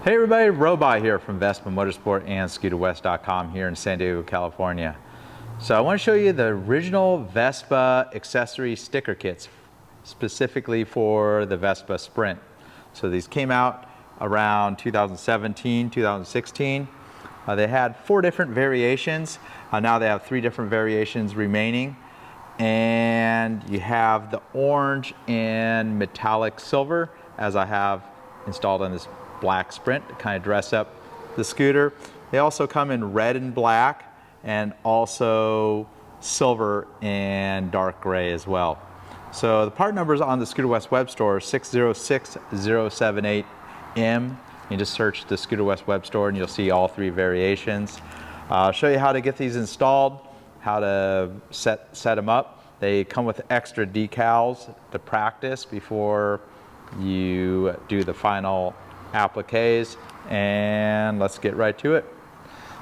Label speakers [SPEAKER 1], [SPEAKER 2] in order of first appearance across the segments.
[SPEAKER 1] Hey everybody, Robot here from Vespa, Motorsport, and ScooterWest.com here in San Diego, California. So I want to show you the original Vespa accessory sticker kits, specifically for the Vespa Sprint. So these came out around 2017, 2016. They had 4 different variations. Now they have 3 different variations remaining. And you have the orange and metallic silver, as I have installed on this black Sprint to kind of dress up the scooter. They also come in red and black, and also silver and dark gray as well. So the part numbers on the Scooter West web store are 606078M. You just search the Scooter West web store and you'll see all 3 variations. I'll show you how to get these installed, how to set them up. They come with extra decals to practice before you do the final appliques, and let's get right to it.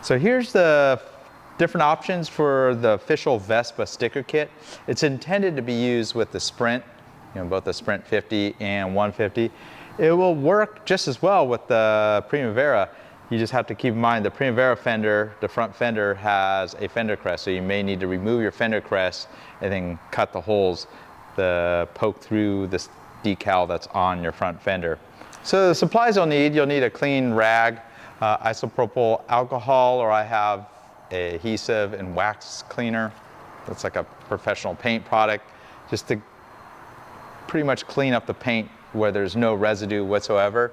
[SPEAKER 1] So here's the different options for the official Vespa sticker kit. It's intended to be used with the Sprint, both the Sprint 50 and 150. It will work just as well with the Primavera. You just have to keep in mind the Primavera fender, the front fender has a fender crest, so you may need to remove your fender crest and then cut the holes to poke through this decal that's on your front fender. So the supplies you'll need a clean rag, isopropyl alcohol, or I have adhesive and wax cleaner. That's like a professional paint product, just to pretty much clean up the paint where there's no residue whatsoever.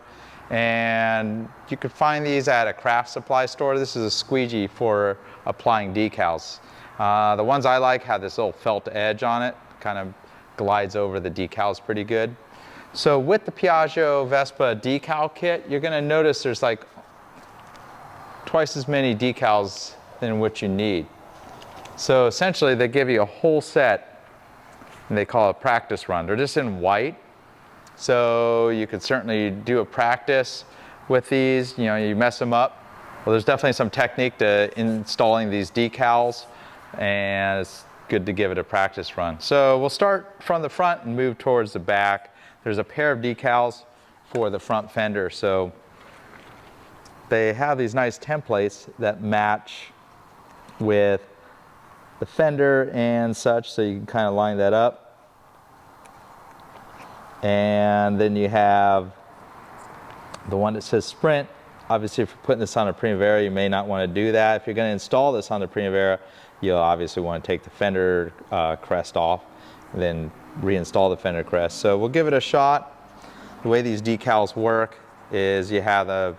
[SPEAKER 1] And you could find these at a craft supply store. This is a squeegee for applying decals. The ones I like have this little felt edge on it, kind of glides over the decals pretty good. So with the Piaggio Vespa decal kit, you're going to notice there's like twice as many decals than what you need. So essentially they give you a whole set, and they call it a practice run. They're just in white, so you could certainly do a practice with these. You mess them up. Well, there's definitely some technique to installing these decals, and it's good to give it a practice run. So we'll start from the front and move towards the back. There's a pair of decals for the front fender. So they have these nice templates that match with the fender and such, so you can kind of line that up. And then you have the one that says Sprint. Obviously, if you're putting this on a Primavera, you may not want to do that. If you're going to install this on the Primavera, you'll obviously want to take the fender crest off, and then reinstall the fender crest. So we'll give it a shot. The way these decals work is you have the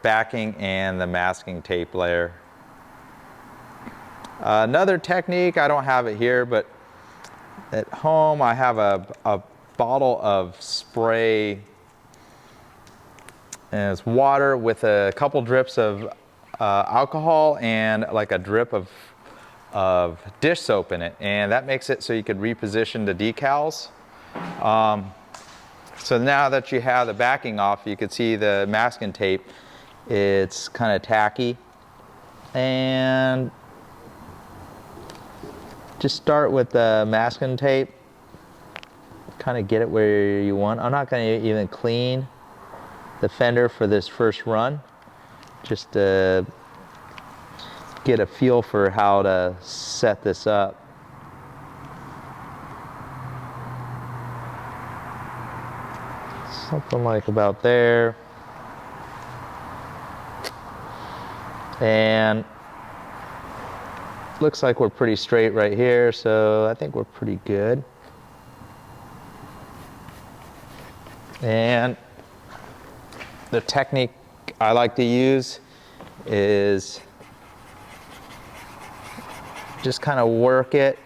[SPEAKER 1] backing and the masking tape layer. Another technique, I don't have it here, but at home I have a bottle of spray, and it's water with a couple drips of alcohol and like a drip of dish soap in it, and that makes it so you could reposition the decals. So now that you have the backing off, you can see the masking tape. It's kind of tacky, and just start with the masking tape, kind of get it where you want. I'm not going to even clean the fender for this first run, just to get a feel for how to set this up. Something like about there. And looks like we're pretty straight right here, so I think we're pretty good. And the technique I like to use is just kind of work it.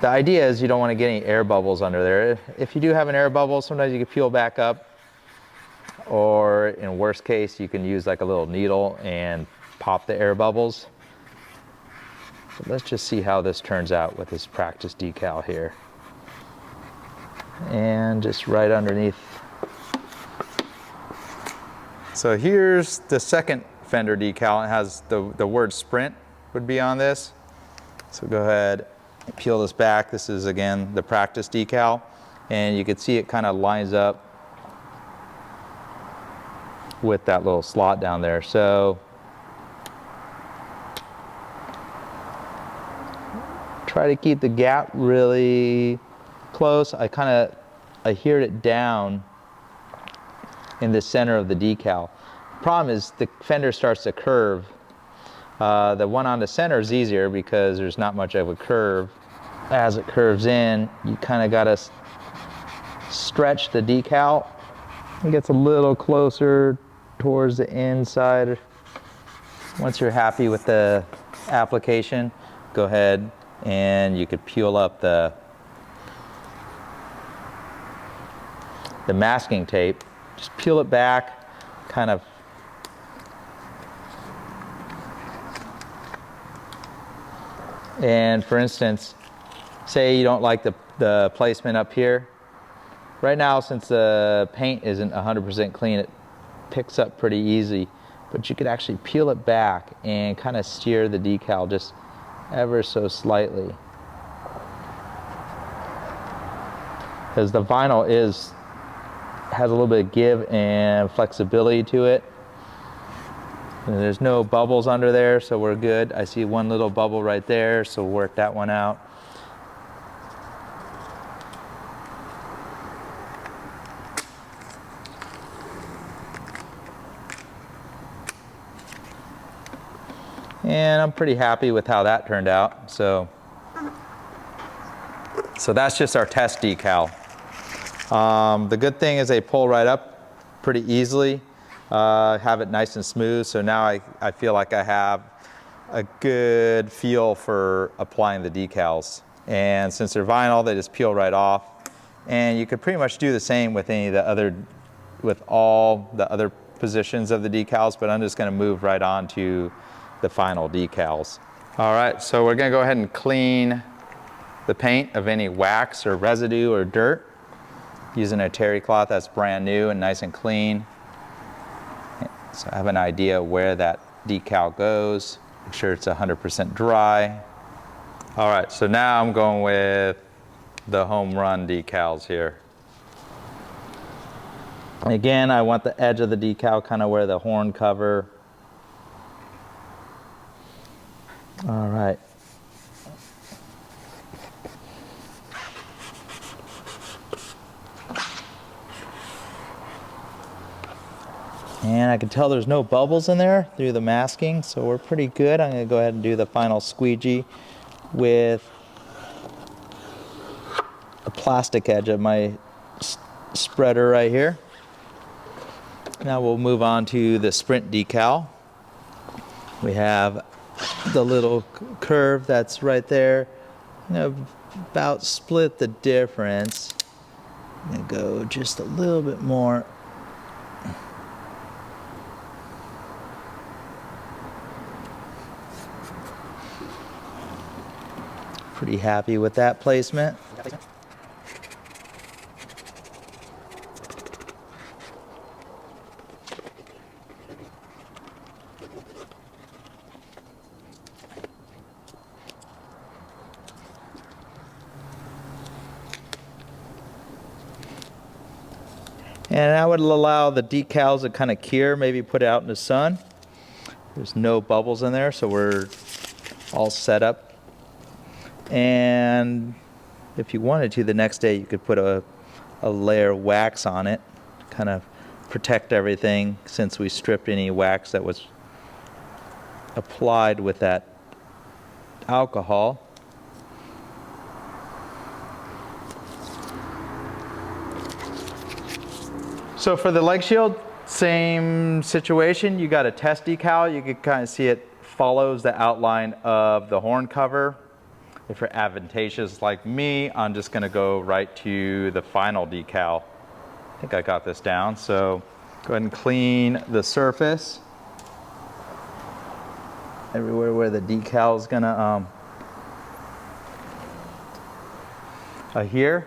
[SPEAKER 1] The idea is you don't want to get any air bubbles under there. If you do have an air bubble, sometimes you can peel back up, or in worst case, you can use like a little needle and pop the air bubbles. So let's just see how this turns out with this practice decal here. And just right underneath. So here's the second fender decal. It has the word Sprint would be on this. So go ahead and peel this back. This is again the practice decal, and you can see it kind of lines up with that little slot down there. So try to keep the gap really close. I heared it down in the center of the decal. Problem is the fender starts to curve. The one on the center is easier because there's not much of a curve. As it curves in, you kind of got to stretch the decal. It gets a little closer towards the inside. Once you're happy with the application, go ahead and you could peel up the masking tape. Just peel it back, kind of and for instance, say you don't like the placement up here. Right now, since the paint isn't 100% clean, it picks up pretty easy, but you could actually peel it back and kind of steer the decal just ever so slightly. Because the vinyl has a little bit of give and flexibility to it. And there's no bubbles under there, so we're good. I see one little bubble right there, so we'll work that one out. And I'm pretty happy with how that turned out. So that's just our test decal. The good thing is they pull right up pretty easily, have it nice and smooth. So now I feel like I have a good feel for applying the decals. And since they're vinyl, they just peel right off. And you could pretty much do the same with with all the other positions of the decals, but I'm just gonna move right on to the final decals. All right, so we're gonna go ahead and clean the paint of any wax or residue or dirt using a terry cloth that's brand new and nice and clean. So I have an idea where that decal goes. Make sure it's 100% dry. All right, so now I'm going with the home run decals here. Again, I want the edge of the decal kind of where the horn cover. All right. And I can tell there's no bubbles in there through the masking, so we're pretty good. I'm gonna go ahead and do the final squeegee with a plastic edge of my spreader right here. Now we'll move on to the Sprint decal. We have the little curve that's right there. I'm gonna about split the difference. I'm gonna go just a little bit more. Pretty happy with that placement. And I would allow the decals to kind of cure, maybe put it out in the sun. There's no bubbles in there, so we're all set up. And if you wanted to, the next day you could put a layer of wax on it, kind of protect everything, since we stripped any wax that was applied with that alcohol. So for the leg shield, same situation. You got a test decal. You can kind of see it follows the outline of the horn cover. If you're advantageous like me, I'm just gonna go right to the final decal. I think I got this down. So go ahead and clean the surface. Everywhere where the decal is gonna adhere.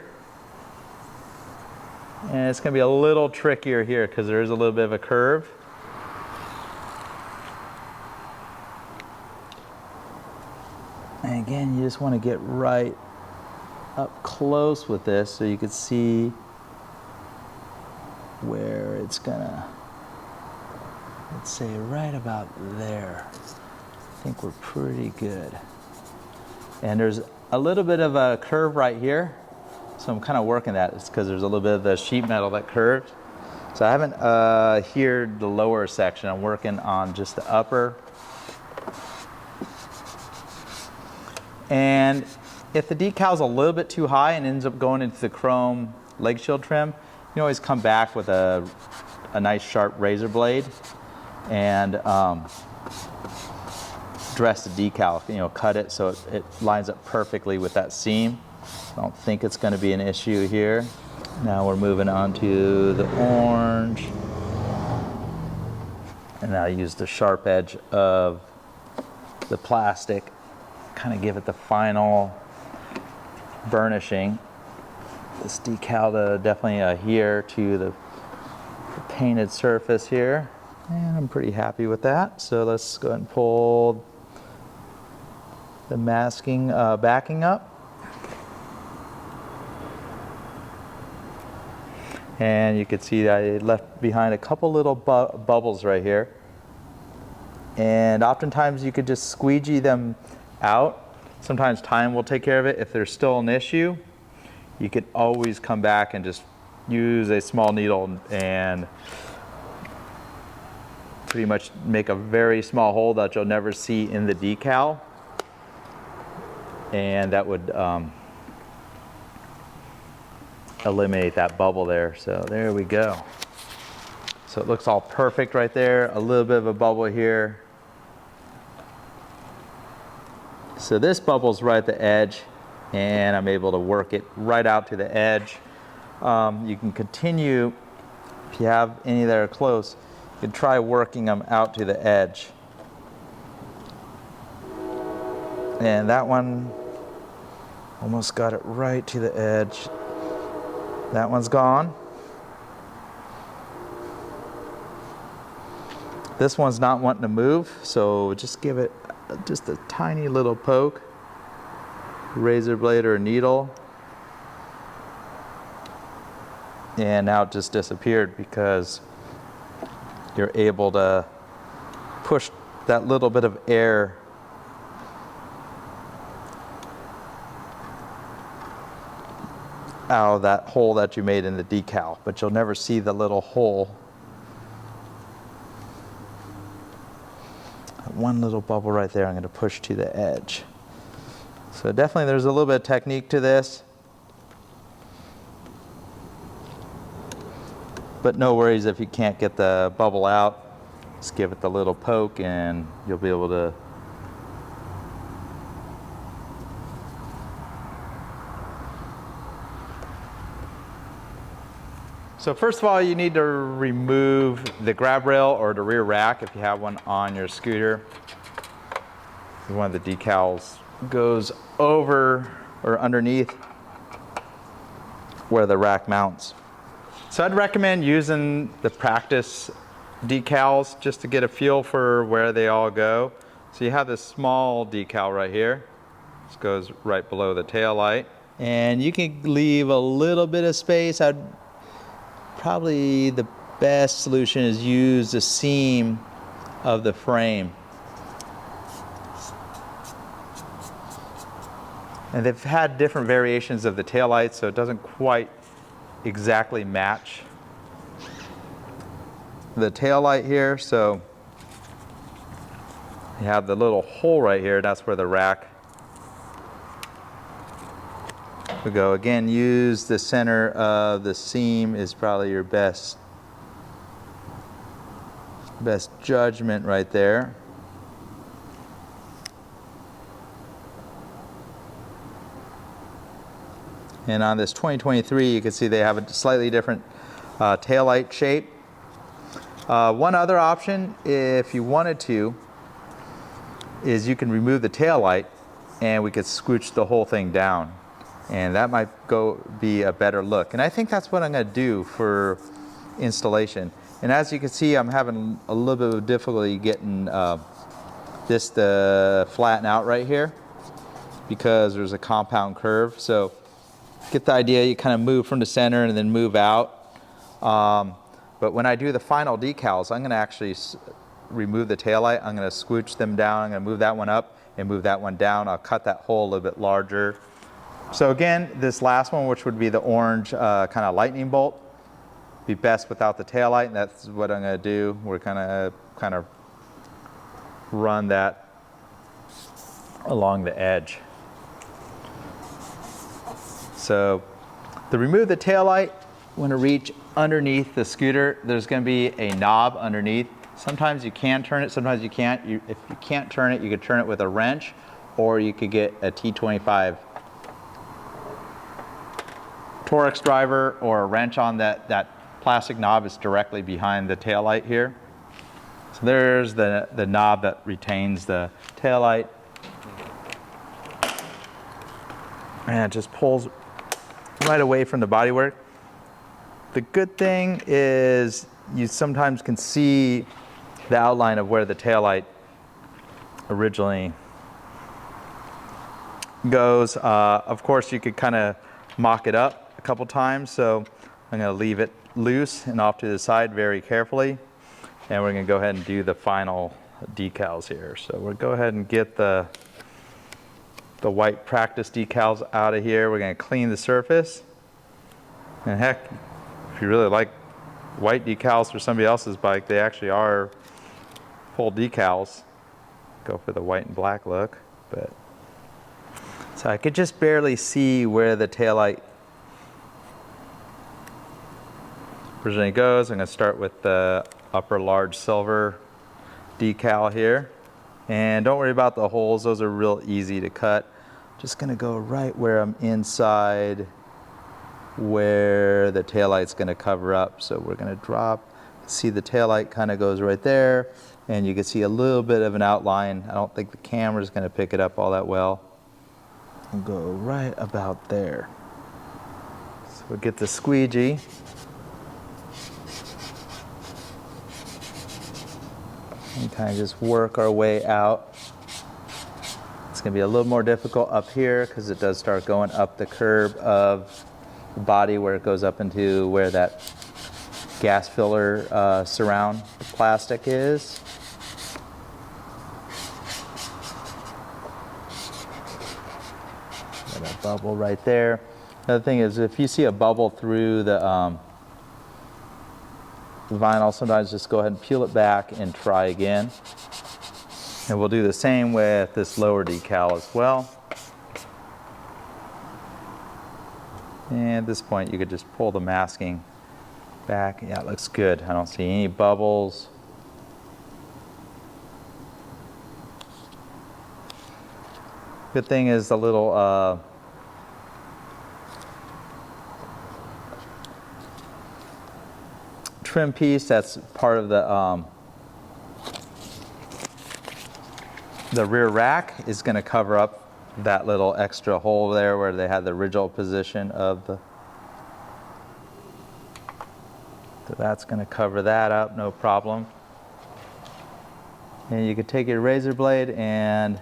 [SPEAKER 1] And it's gonna be a little trickier here because there is a little bit of a curve. And again, you just want to get right up close with this so you can see where it's gonna let's say right about there. I think we're pretty good. And there's a little bit of a curve right here. So I'm kind of working that. It's because there's a little bit of the sheet metal that curved. So I haven't adhered the lower section. I'm working on just the upper. And if the decal's a little bit too high and ends up going into the chrome leg shield trim, you can always come back with a nice sharp razor blade and dress the decal, you know, cut it so it lines up perfectly with that seam. I don't think it's going to be an issue here. Now we're moving on to the orange. And I'll use the sharp edge of the plastic, kind of give it the final burnishing. This decal to definitely adhere to the painted surface here. And I'm pretty happy with that. So let's go ahead and pull the masking backing up. And you can see that I left behind a couple little bubbles right here. And oftentimes you could just squeegee them out. Sometimes time will take care of it. If there's still an issue, you could always come back and just use a small needle and pretty much make a very small hole that you'll never see in the decal. And that would eliminate that bubble there. So there we go. So it looks all perfect right there. A little bit of a bubble here. So this bubble's right at the edge, and I'm able to work it right out to the edge. You can continue, if you have any that are close, you can try working them out to the edge. And that one almost got it right to the edge. That one's gone. This one's not wanting to move, so just give it just a tiny little poke, razor blade or a needle, and now it just disappeared because you're able to push that little bit of air out of that hole that you made in the decal, but you'll never see the little hole. One little bubble right there I'm going to push to the edge. So definitely there's a little bit of technique to this, but no worries if you can't get the bubble out. Just give it the little poke and you'll be able to So first of all, you need to remove the grab rail or the rear rack if you have one on your scooter. One of the decals goes over or underneath where the rack mounts. So I'd recommend using the practice decals just to get a feel for where they all go. So you have this small decal right here. This goes right below the tail light. And you can leave a little bit of space. Probably the best solution is use the seam of the frame. And they've had different variations of the taillights, so it doesn't quite exactly match the taillight here. So you have the little hole right here, that's where the rack we go. Again, use the center of the seam is probably your best judgment right there. And on this 2023, you can see they have a slightly different taillight shape. One other option, if you wanted to, is you can remove the taillight and we could scooch the whole thing down. And that might be a better look. And I think that's what I'm going to do for installation. And as you can see, I'm having a little bit of difficulty getting this to flatten out right here because there's a compound curve. So get the idea, you kind of move from the center and then move out. But But when I do the final decals, I'm going to actually remove the taillight. I'm going to scooch them down. I'm going to move that one up and move that one down. I'll cut that hole a little bit larger. So again, this last one, which would be the orange kind of lightning bolt, be best without the taillight, and that's what I'm going to do. We're kind of run that along the edge. So to remove the taillight, when to reach underneath the scooter, there's going to be a knob underneath. Sometimes you can turn it, sometimes you can't. If you can't turn it, you could turn it with a wrench, or you could get a T25 Torx driver or a wrench on that plastic knob is directly behind the taillight here. So there's the knob that retains the taillight. And it just pulls right away from the bodywork. The good thing is you sometimes can see the outline of where the taillight originally goes. Of course, you could kind of mock it up a couple times, so I'm going to leave it loose and off to the side very carefully, and we're going to go ahead and do the final decals here. So we'll go ahead and get the white practice decals out of here. We're going to clean the surface, and heck, if you really like white decals for somebody else's bike, they actually are full decals. Go for the white and black look, but so I could just barely see where the taillight originally goes. I'm going to start with the upper large silver decal here, and don't worry about the holes, those are real easy to cut. Just going to go right where I'm inside where the taillight's going to cover up. So we're going to drop, see the taillight kind of goes right there, and you can see a little bit of an outline. I don't think the camera's going to pick it up all that well. We'll go right about there. So we'll get the squeegee. And kind of just work our way out. It's going to be a little more difficult up here because it does start going up the curve of the body where it goes up into where that gas filler surround plastic is. Got a bubble right there. Another thing is, if you see a bubble through the vinyl, sometimes just go ahead and peel it back and try again. And we'll do the same with this lower decal as well. And at this point, you could just pull the masking back. Yeah, it looks good. I don't see any bubbles. Good thing is the little trim piece that's part of the rear rack is going to cover up that little extra hole there where they had the original position of the. So that's going to cover that up, no problem. And you could take your razor blade and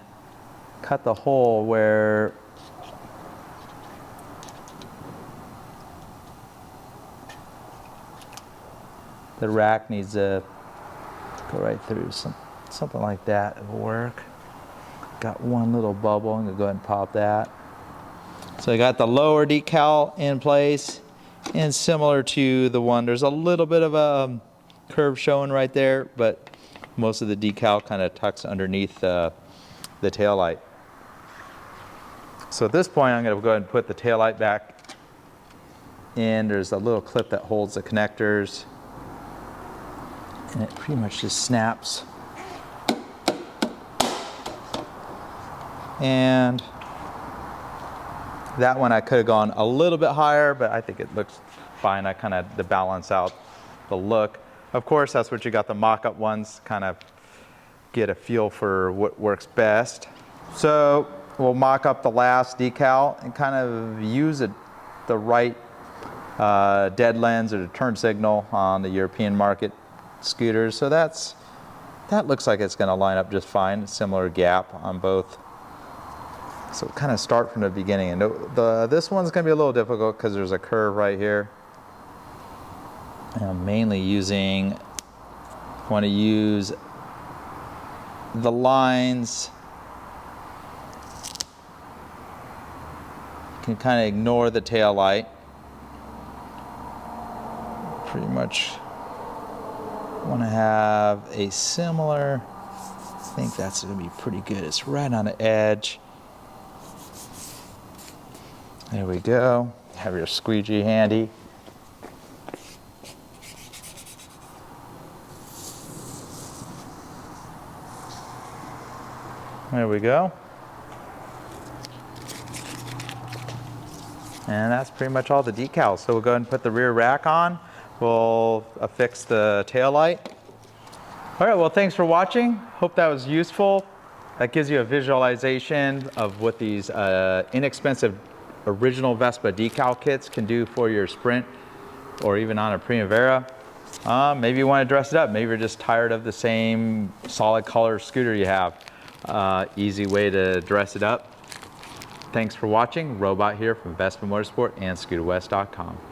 [SPEAKER 1] cut the hole where the rack needs to go right through. Something like that will work. Got one little bubble. I'm going to go ahead and pop that. So I got the lower decal in place, and similar to the one, there's a little bit of a curve showing right there, but most of the decal kind of tucks underneath the taillight. So at this point, I'm going to go ahead and put the taillight back in. There's a little clip that holds the connectors, and it pretty much just snaps. And that one I could have gone a little bit higher, but I think it looks fine. I kind of had to balance out the look. Of course, that's what you got the mock-up ones, kind of get a feel for what works best. So we'll mock up the last decal and kind of use the right dead lens or the turn signal on the European market scooters. So that looks like it's going to line up just fine. Similar gap on both. So kind of start from the beginning. And this one's going to be a little difficult because there's a curve right here. And I'm mainly using, want to use the lines. You can kind of ignore the tail light. Pretty much want to have a similar, I think that's going to be pretty good. It's right on the edge. There we go. Have your squeegee handy. There we go. And that's pretty much all the decals. So we'll go ahead and put the rear rack on. We'll affix the tail light. All right, well, thanks for watching. Hope that was useful. That gives you a visualization of what these inexpensive original Vespa decal kits can do for your Sprint or even on a Primavera. Maybe you want to dress it up. Maybe you're just tired of the same solid color scooter you have. Easy way to dress it up. Thanks for watching. Robot here from Vespa Motorsport and ScooterWest.com.